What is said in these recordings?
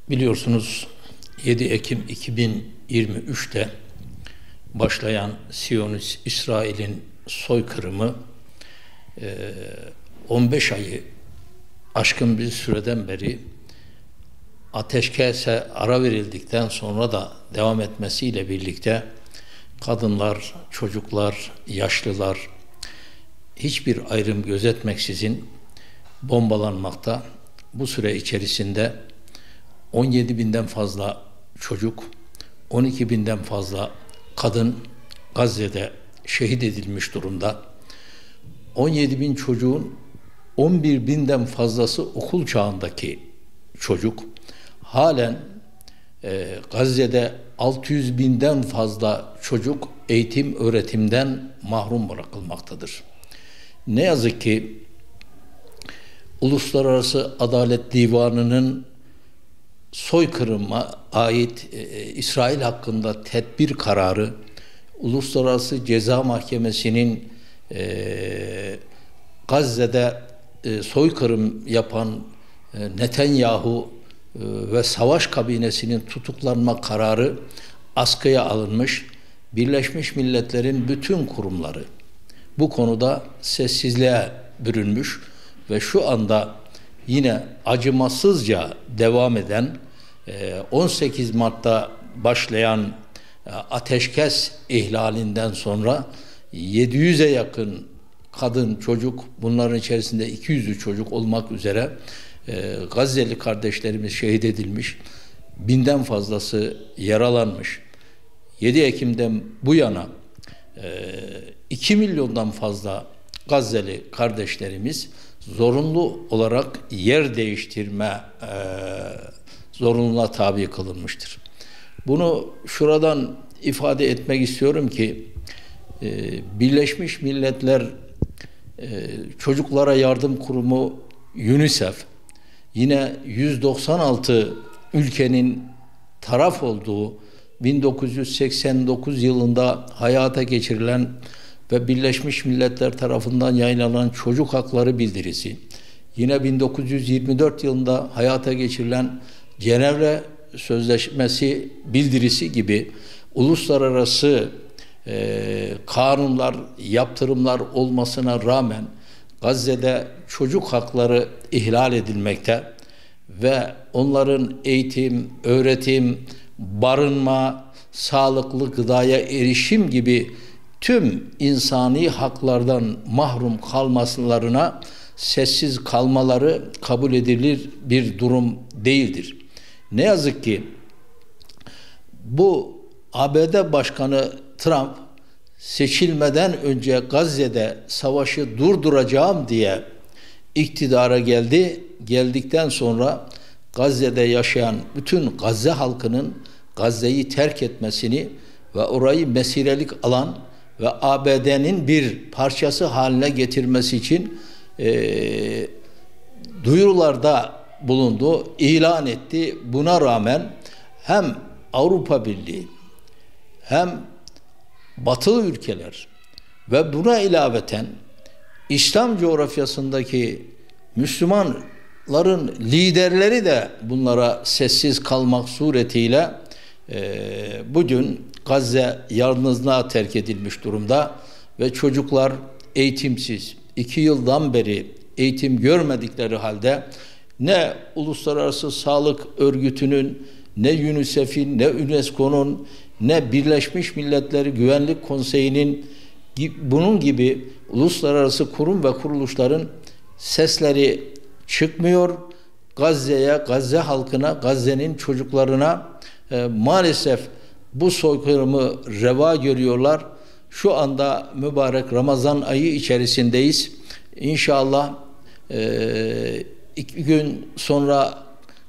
Biliyorsunuz 7 Ekim 2023'te başlayan Siyonist İsrail'in soykırımı 15 ayı aşkın bir süreden beri ateşkese ara verildikten sonra da devam etmesiyle birlikte kadınlar, çocuklar, yaşlılar hiçbir ayrım gözetmeksizin bombalanmakta. Bu süre içerisinde 17 binden fazla çocuk, 12 binden fazla kadın Gazze'de şehit edilmiş durumda. 17 bin çocuğun 11 binden fazlası okul çağındaki çocuk. Halen Gazze'de 600 binden fazla çocuk eğitim, öğretimden mahrum bırakılmaktadır. Ne yazık ki Uluslararası Adalet Divanı'nın soykırıma ait İsrail hakkında tedbir kararı, Uluslararası Ceza Mahkemesi'nin Gazze'de soykırım yapan Netanyahu ve savaş kabinesinin tutuklanma kararı askıya alınmış. Birleşmiş Milletler'in bütün kurumları bu konuda sessizliğe bürünmüş ve şu anda yine acımasızca devam eden 18 Mart'ta başlayan ateşkes ihlalinden sonra 700'e yakın kadın, çocuk, bunların içerisinde 200'ü çocuk olmak üzere Gazze'li kardeşlerimiz şehit edilmiş, binden fazlası yaralanmış. 7 Ekim'den bu yana 2 milyondan fazla Gazze'li kardeşlerimiz zorunlu olarak yer değiştirme zorunluluğuna tabi kılınmıştır. Bunu şuradan ifade etmek istiyorum ki Birleşmiş Milletler Çocuklara Yardım Kurumu UNICEF yine 196 ülkenin taraf olduğu 1989 yılında hayata geçirilen ve Birleşmiş Milletler tarafından yayınlanan Çocuk Hakları Bildirisi, yine 1924 yılında hayata geçirilen Cenevre Sözleşmesi bildirisi gibi uluslararası kanunlar, yaptırımlar olmasına rağmen Gazze'de çocuk hakları ihlal edilmekte ve onların eğitim, öğretim, barınma, sağlıklı gıdaya erişim gibi tüm insani haklardan mahrum kalmalarına sessiz kalmaları kabul edilir bir durum değildir. Ne yazık ki bu ABD Başkanı Trump seçilmeden önce Gazze'de savaşı durduracağım diye iktidara geldi. Geldikten sonra Gazze'de yaşayan bütün Gazze halkının Gazze'yi terk etmesini ve orayı mesirelik alan ve ABD'nin bir parçası haline getirmesi için duyurularda bulundu, ilan etti. Buna rağmen hem Avrupa Birliği hem Batılı ülkeler ve buna ilaveten İslam coğrafyasındaki Müslümanların liderleri de bunlara sessiz kalmak suretiyle bugün Gazze yalnızlığa terk edilmiş durumda ve çocuklar eğitimsiz, 2 yıldan beri eğitim görmedikleri halde ne Uluslararası Sağlık Örgütü'nün, ne UNICEF'in, ne UNESCO'nun, ne Birleşmiş Milletler Güvenlik Konseyi'nin bunun gibi uluslararası kurum ve kuruluşların sesleri çıkmıyor. Gazze'ye, Gazze halkına, Gazze'nin çocuklarına maalesef bu soykırımı reva görüyorlar. Şu anda mübarek Ramazan ayı içerisindeyiz. İnşallah 2 gün sonra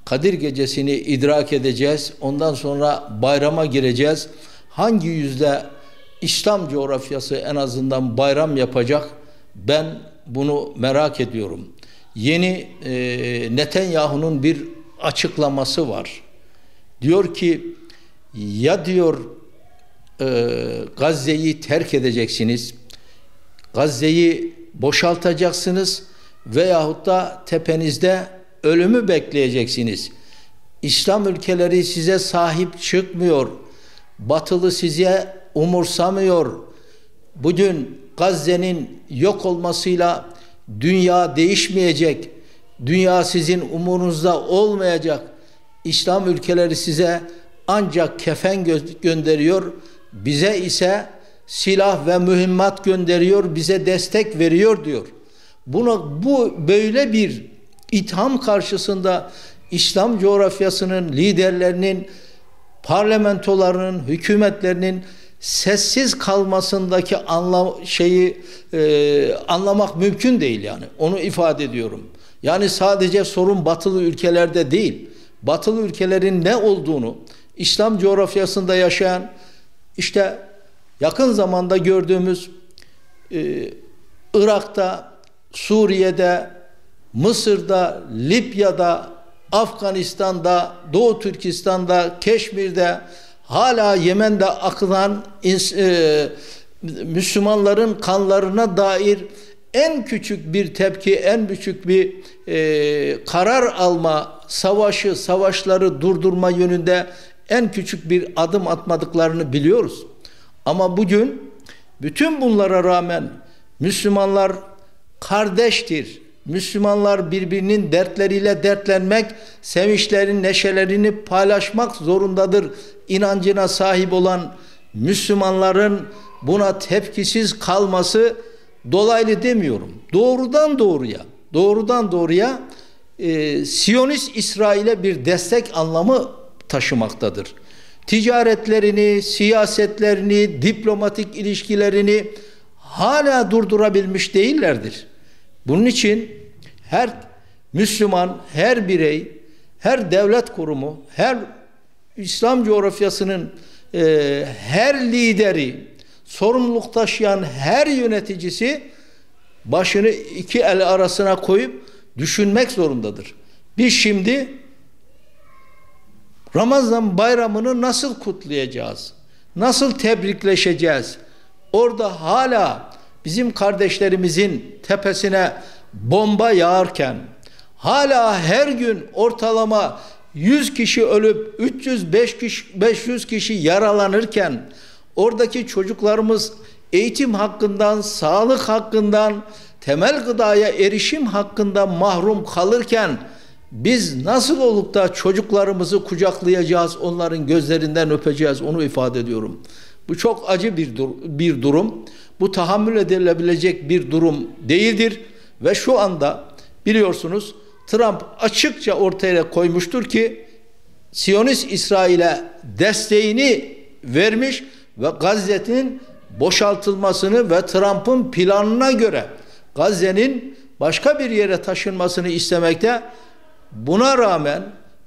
Kadir Gecesi'ni idrak edeceğiz. Ondan sonra bayrama gireceğiz. Hangi yüzde İslam coğrafyası en azından bayram yapacak? Ben bunu merak ediyorum. Yeni Netanyahu'nun bir açıklaması var. Diyor ki ya diyor Gazze'yi terk edeceksiniz, Gazze'yi boşaltacaksınız veyahut da tepenizde ölümü bekleyeceksiniz. İslam ülkeleri size sahip çıkmıyor. Batılı size umursamıyor. Bugün Gazze'nin yok olmasıyla dünya değişmeyecek. Dünya sizin umurunuzda olmayacak. İslam ülkeleri size ancak kefen gönderiyor. Bize ise silah ve mühimmat gönderiyor. Bize destek veriyor diyor. Bu böyle bir itham karşısında İslam coğrafyasının liderlerinin, parlamentolarının, hükümetlerinin sessiz kalmasındaki anlamak mümkün değil yani. Onu ifade ediyorum. Yani sadece sorun batılı ülkelerde değil. Batılı ülkelerin ne olduğunu İslam coğrafyasında yaşayan, işte yakın zamanda gördüğümüz Irak'ta, Suriye'de, Mısır'da, Libya'da, Afganistan'da, Doğu Türkistan'da, Keşmir'de, hala Yemen'de akılan Müslümanların kanlarına dair en küçük bir tepki, en küçük bir karar alma, savaşları durdurma yönünde en küçük bir adım atmadıklarını biliyoruz. Ama bugün bütün bunlara rağmen Müslümanlar kardeştir. Müslümanlar birbirinin dertleriyle dertlenmek, sevinçlerin, neşelerini paylaşmak zorundadır. İnancına sahip olan Müslümanların buna tepkisiz kalması dolaylı demiyorum. Doğrudan doğruya Siyonist İsrail'e bir destek anlamı taşımaktadır. Ticaretlerini, siyasetlerini, diplomatik ilişkilerini hala durdurabilmiş değillerdir. Bunun için her Müslüman, her birey, her devlet kurumu, her İslam coğrafyasının her lideri, sorumluluk taşıyan her yöneticisi başını iki el arasına koyup düşünmek zorundadır. Biz şimdi Ramazan bayramını nasıl kutlayacağız? Nasıl tebrikleşeceğiz? Orada hala bizim kardeşlerimizin tepesine bomba yağarken, hala her gün ortalama 100 kişi ölüp 500 kişi yaralanırken, oradaki çocuklarımız eğitim hakkından, sağlık hakkından, temel gıdaya erişim hakkından mahrum kalırken, biz nasıl olup da çocuklarımızı kucaklayacağız, onların gözlerinden öpeceğiz, onu ifade ediyorum. Bu çok acı bir durum. Bu tahammül edilebilecek bir durum değildir. Ve şu anda biliyorsunuz Trump açıkça ortaya koymuştur ki Siyonist İsrail'e desteğini vermiş ve Gazze'nin boşaltılmasını ve Trump'ın planına göre Gazze'nin başka bir yere taşınmasını istemekte. Buna rağmen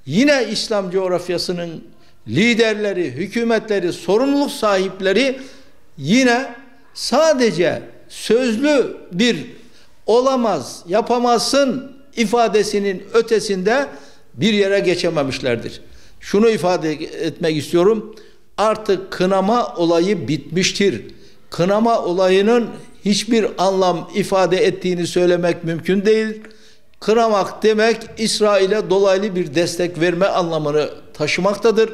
yine İslam coğrafyasının liderleri, hükümetleri, sorumluluk sahipleri yine sadece sözlü bir olamaz, yapamazsın ifadesinin ötesinde bir yere geçememişlerdir. Şunu ifade etmek istiyorum. Artık kınama olayı bitmiştir. Kınama olayının hiçbir anlam ifade ettiğini söylemek mümkün değil. Kınamak demek İsrail'e dolaylı bir destek verme anlamını taşımaktadır.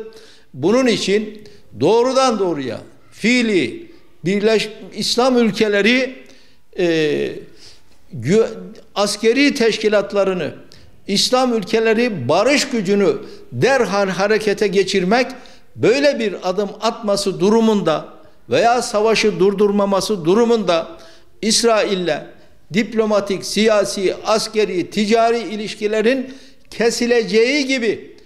Bunun için doğrudan doğruya fiili İslam ülkeleri askeri teşkilatlarını, İslam ülkeleri barış gücünü derhal harekete geçirmek, böyle bir adım atması durumunda veya savaşı durdurmaması durumunda İsrail'le diplomatik, siyasi, askeri, ticari ilişkilerin kesileceği gibi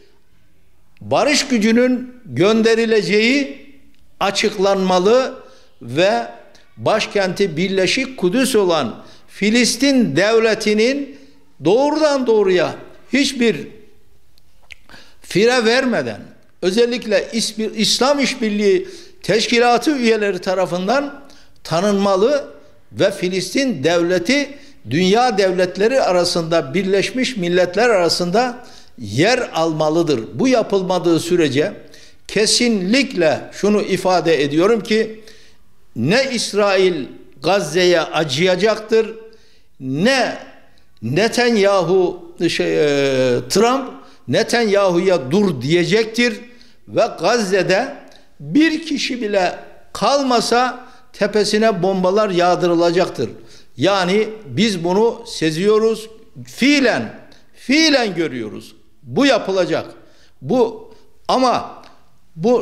barış gücünün gönderileceği açıklanmalı ve başkenti Birleşik Kudüs olan Filistin devletinin doğrudan doğruya hiçbir fire vermeden, özellikle İslam İşbirliği Teşkilatı üyeleri tarafından tanınmalı ve Filistin devleti dünya devletleri arasında, Birleşmiş Milletler arasında yer almalıdır. Bu yapılmadığı sürece kesinlikle şunu ifade ediyorum ki ne İsrail Gazze'ye acıyacaktır, ne Netanyahu, Trump Netanyahu'ya dur diyecektir ve Gazze'de bir kişi bile kalmasa tepesine bombalar yağdırılacaktır. Yani biz bunu seziyoruz, fiilen görüyoruz. Bu yapılacak. Ama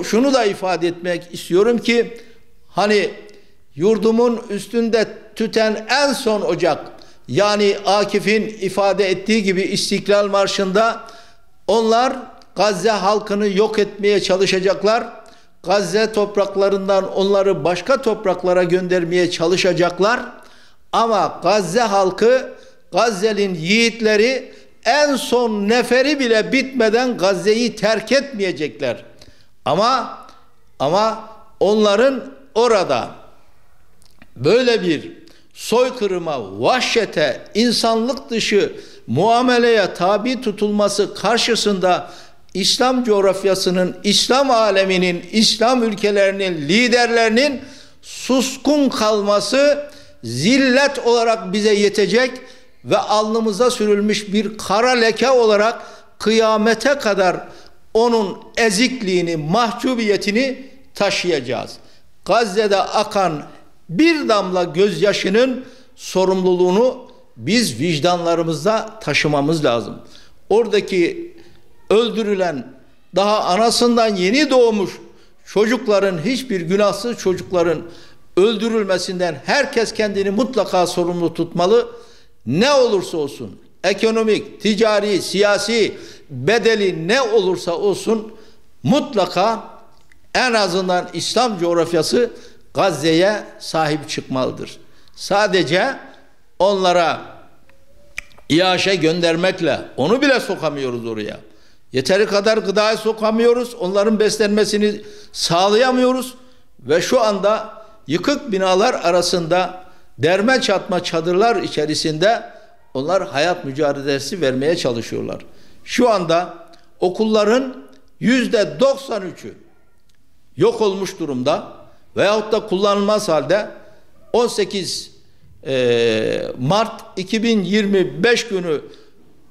şunu da ifade etmek istiyorum ki hani yurdumun üstünde tüten en son ocak, yani Akif'in ifade ettiği gibi İstiklal Marşı'nda onlar Gazze halkını yok etmeye çalışacaklar. Gazze topraklarından onları başka topraklara göndermeye çalışacaklar. Ama Gazze halkı, Gazze'nin yiğitleri en son neferi bile bitmeden Gazze'yi terk etmeyecekler. Ama onların orada böyle bir soykırıma, vahşete, insanlık dışı muameleye tabi tutulması karşısında İslam coğrafyasının, İslam aleminin, İslam ülkelerinin, liderlerinin suskun kalması zillet olarak bize yetecek ve alnımıza sürülmüş bir kara leke olarak kıyamete kadar onun ezikliğini, mahcubiyetini taşıyacağız. Gazze'de akan bir damla gözyaşının sorumluluğunu biz vicdanlarımızda taşımamız lazım. Oradaki öldürülen, daha anasından yeni doğmuş çocukların, hiçbir günahsız çocukların öldürülmesinden herkes kendini mutlaka sorumlu tutmalı. Ne olursa olsun, ekonomik, ticari, siyasi bedeli ne olursa olsun mutlaka en azından İslam coğrafyası Gazze'ye sahip çıkmalıdır. Sadece onlara İHŞ'e göndermekle onu bile sokamıyoruz oraya. Yeteri kadar gıdayı sokamıyoruz. Onların beslenmesini sağlayamıyoruz. Ve şu anda yıkık binalar arasında derme çatma çadırlar içerisinde onlar hayat mücadelesi vermeye çalışıyorlar. Şu anda okulların %93'ü yok olmuş durumda veyahut da kullanılmaz halde. 18 Mart 2025 günü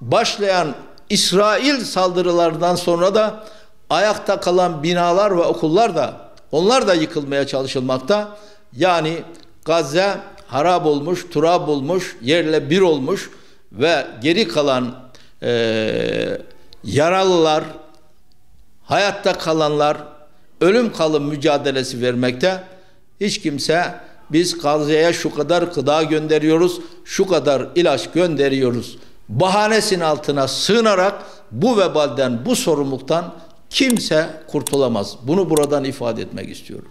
başlayan İsrail saldırılarından sonra da ayakta kalan binalar ve okullar da onlar da yıkılmaya çalışılmakta. Yani Gazze harap olmuş, turab olmuş, yerle bir olmuş ve geri kalan yaralılar, hayatta kalanlar ölüm kalım mücadelesi vermekte. Hiç kimse biz Gazze'ye şu kadar gıda gönderiyoruz, şu kadar ilaç gönderiyoruz bahanesinin altına sığınarak bu vebalden, bu sorumluluktan kimse kurtulamaz. Bunu buradan ifade etmek istiyorum.